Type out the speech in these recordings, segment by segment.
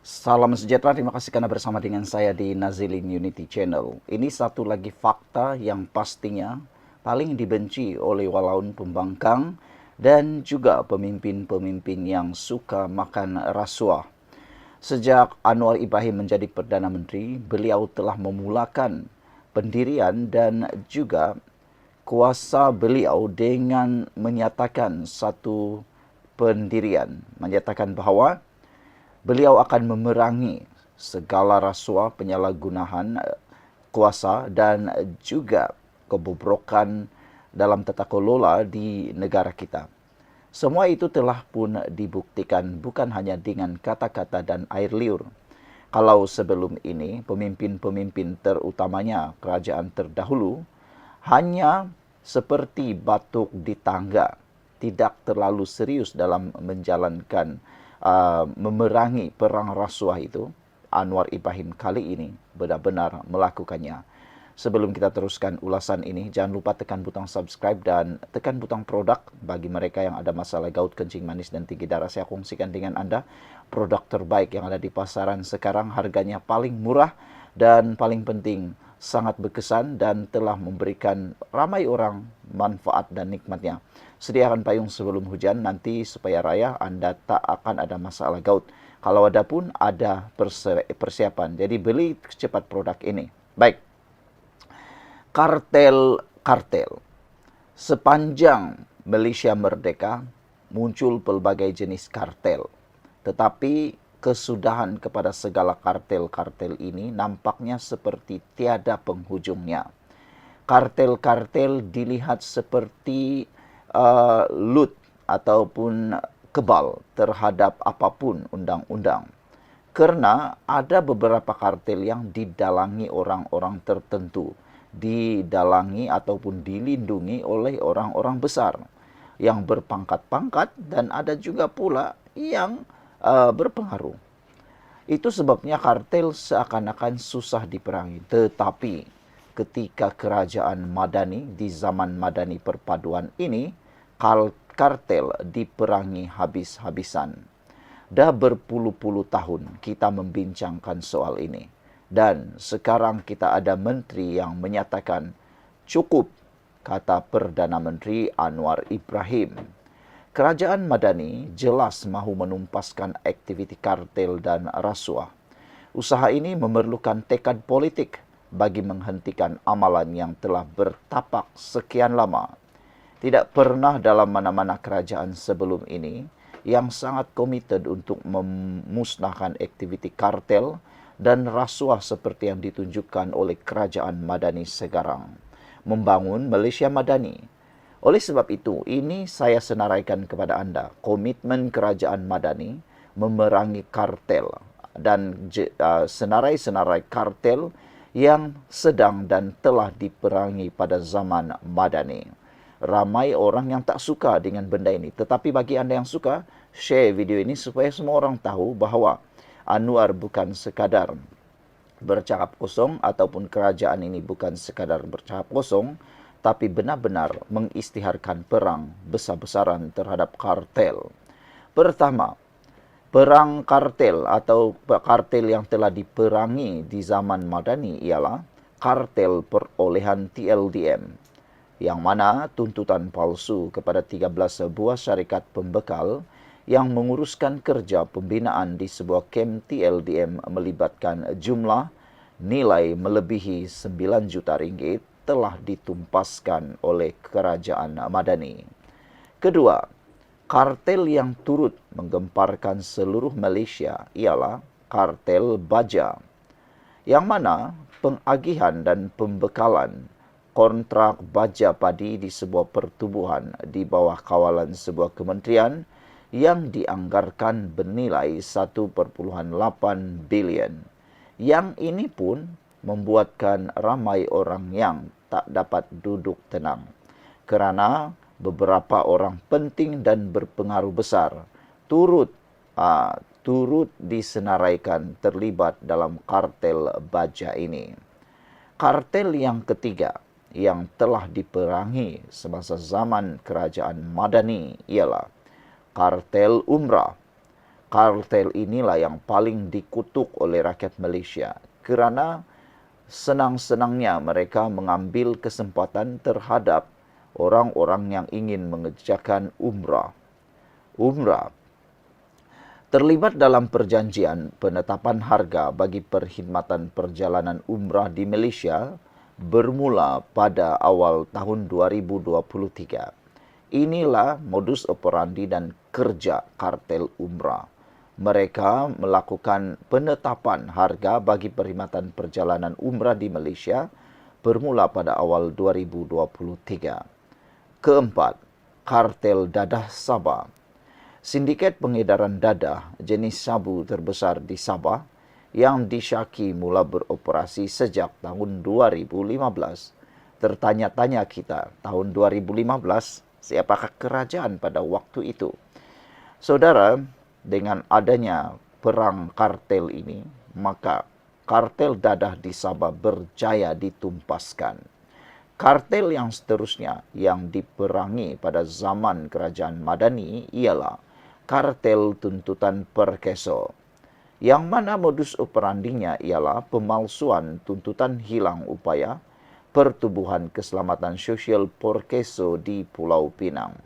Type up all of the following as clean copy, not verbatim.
Salam sejahtera, terima kasih karena bersama dengan saya di Nazilin Unity Channel. Ini satu lagi fakta yang pastinya paling dibenci oleh walaupun pembangkang dan juga pemimpin-pemimpin yang suka makan rasuah. Sejak Anwar Ibrahim menjadi Perdana Menteri, beliau telah memulakan pendirian dan juga kuasa beliau dengan menyatakan satu pendirian, menyatakan bahawa beliau akan memerangi segala rasuah, penyalahgunaan kuasa dan juga kebobrokan dalam tata kelola di negara kita. Semua itu telah pun dibuktikan bukan hanya dengan kata-kata dan air liur. Kalau sebelum ini pemimpin-pemimpin terutamanya kerajaan terdahulu hanya seperti batuk di tangga, tidak terlalu serius dalam menjalankan memerangi perang rasuah itu. Anwar Ibrahim kali ini benar-benar melakukannya. Sebelum kita teruskan ulasan ini, jangan lupa tekan butang subscribe dan tekan butang produk bagi mereka yang ada masalah gout, kencing manis, dan tinggi darah. Saya kongsikan dengan Anda produk terbaik yang ada di pasaran sekarang, harganya paling murah dan paling penting sangat berkesan dan telah memberikan ramai orang manfaat dan nikmatnya. Sediakan payung sebelum hujan, nanti supaya raya Anda tak akan ada masalah gout. Kalau ada pun ada persiapan. Jadi beli cepat produk ini. Baik. Kartel-kartel. Sepanjang Malaysia merdeka, muncul pelbagai jenis kartel. Tetapi kesudahan kepada segala kartel-kartel ini nampaknya seperti tiada penghujungnya. Kartel-kartel dilihat seperti lut ataupun kebal terhadap apapun undang-undang. Karena ada beberapa kartel yang didalangi orang-orang tertentu, didalangi ataupun dilindungi oleh orang-orang besar yang berpangkat-pangkat dan ada juga pula yang berpengaruh. Itu sebabnya kartel seakan-akan susah diperangi. Tetapi ketika kerajaan Madani di zaman Madani perpaduan ini, kartel diperangi habis-habisan. Dah berpuluh-puluh tahun kita membincangkan soal ini. Dan sekarang kita ada menteri yang menyatakan cukup, kata Perdana Menteri Anwar Ibrahim. Kerajaan Madani jelas mahu menumpaskan aktiviti kartel dan rasuah. Usaha ini memerlukan tekad politik bagi menghentikan amalan yang telah bertapak sekian lama. Tidak pernah dalam mana-mana kerajaan sebelum ini yang sangat komited untuk memusnahkan aktiviti kartel dan rasuah seperti yang ditunjukkan oleh kerajaan Madani sekarang. Membangun Malaysia Madani. Oleh sebab itu, ini saya senaraikan kepada anda komitmen kerajaan Madani memerangi kartel dan senarai-senarai kartel yang sedang dan telah diperangi pada zaman Madani. Ramai orang yang tak suka dengan benda ini. Tetapi bagi anda yang suka, share video ini supaya semua orang tahu bahawa Anwar bukan sekadar bercakap kosong ataupun kerajaan ini bukan sekadar bercakap kosong, tapi benar-benar mengisytiharkan perang besar-besaran terhadap kartel. Pertama, perang kartel atau kartel yang telah diperangi di zaman Madani ialah kartel perolehan TLDM, yang mana tuntutan palsu kepada 13 buah syarikat pembekal yang menguruskan kerja pembinaan di sebuah kem TLDM melibatkan jumlah nilai melebihi 9 juta ringgit telah ditumpaskan oleh kerajaan Madani. Kedua, kartel yang turut menggemparkan seluruh Malaysia ialah kartel baja, yang mana pengagihan dan pembekalan kontrak baja padi di sebuah pertubuhan di bawah kawalan sebuah kementerian yang dianggarkan bernilai 1.8 bilion. Yang ini pun membuatkan ramai orang yang tak dapat duduk tenang kerana beberapa orang penting dan berpengaruh besar turut disenaraikan terlibat dalam kartel baja ini. Kartel yang ketiga yang telah diperangi semasa zaman kerajaan Madani ialah kartel umrah. Kartel inilah yang paling dikutuk oleh rakyat Malaysia kerana senang-senangnya mereka mengambil kesempatan terhadap orang-orang yang ingin mengerjakan umrah. Umrah terlibat dalam perjanjian penetapan harga bagi perkhidmatan perjalanan umrah di Malaysia bermula pada awal tahun 2023. Inilah modus operandi dan kerja kartel umrah. Mereka melakukan penetapan harga bagi perkhidmatan perjalanan umrah di Malaysia bermula pada awal 2023. Keempat, kartel dadah Sabah. Sindiket pengedaran dadah jenis sabu terbesar di Sabah yang disyaki mula beroperasi sejak tahun 2015. Tertanya-tanya kita, tahun 2015, siapakah kerajaan pada waktu itu? Saudara, dengan adanya perang kartel ini, maka kartel dadah di Sabah berjaya ditumpaskan. Kartel yang seterusnya yang diperangi pada zaman kerajaan Madani ialah kartel tuntutan perkeso, yang mana modus operandinya ialah pemalsuan tuntutan hilang upaya Pertubuhan Keselamatan Sosial Perkeso di Pulau Pinang.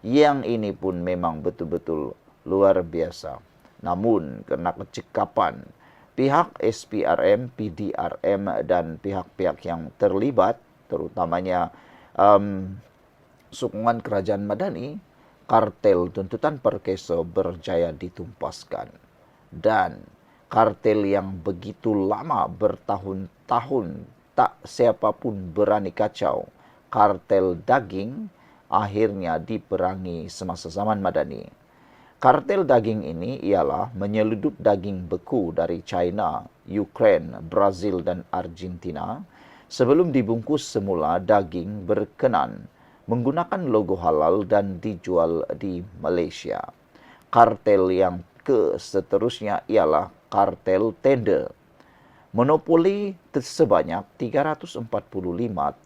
Yang ini pun memang betul-betul luar biasa. Namun, kerana kecekapan pihak SPRM, PDRM dan pihak-pihak yang terlibat, terutamanya sokongan kerajaan Madani, kartel tuntutan perkeso berjaya ditumpaskan. Dan kartel yang begitu lama bertahun-tahun tak siapapun berani kacau, kartel daging akhirnya diperangi semasa zaman Madani. Kartel daging ini ialah menyeludup daging beku dari China, Ukraine, Brazil dan Argentina sebelum dibungkus semula daging berkenan menggunakan logo halal dan dijual di Malaysia. Kartel yang seterusnya ialah kartel tender. Monopoli sebanyak 345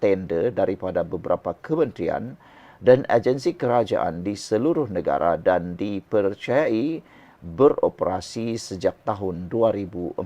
tender daripada beberapa kementerian dan agensi kerajaan di seluruh negara dan dipercayai beroperasi sejak tahun 2014.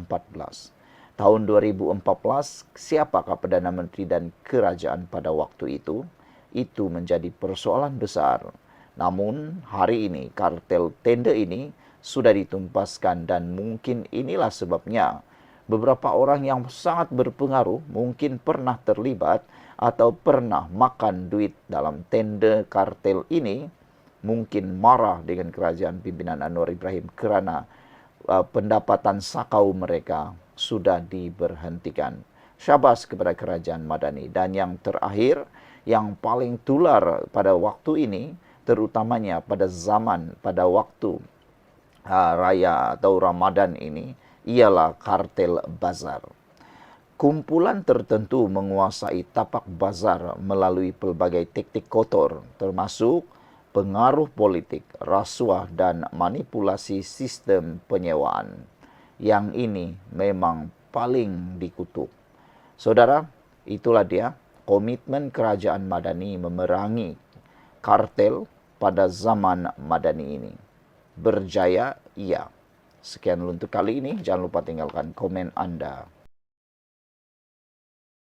Tahun 2014, siapakah Perdana Menteri dan kerajaan pada waktu itu? Itu menjadi persoalan besar. Namun, hari ini kartel tender ini sudah ditumpaskan dan mungkin inilah sebabnya beberapa orang yang sangat berpengaruh mungkin pernah terlibat atau pernah makan duit dalam tender kartel ini mungkin marah dengan kerajaan pimpinan Anwar Ibrahim kerana pendapatan sakau mereka sudah diberhentikan. Syabas kepada kerajaan Madani. Dan yang terakhir, yang paling tular pada waktu ini, terutamanya pada waktu raya atau Ramadan ini, ialah kartel bazar. Kumpulan tertentu menguasai tapak bazar melalui pelbagai taktik kotor, termasuk pengaruh politik, rasuah dan manipulasi sistem penyewaan. Yang ini memang paling dikutuk. Saudara, itulah dia komitmen kerajaan Madani memerangi kartel pada zaman Madani ini. Berjaya, iya. Sekian untuk kali ini. Jangan lupa tinggalkan komen Anda.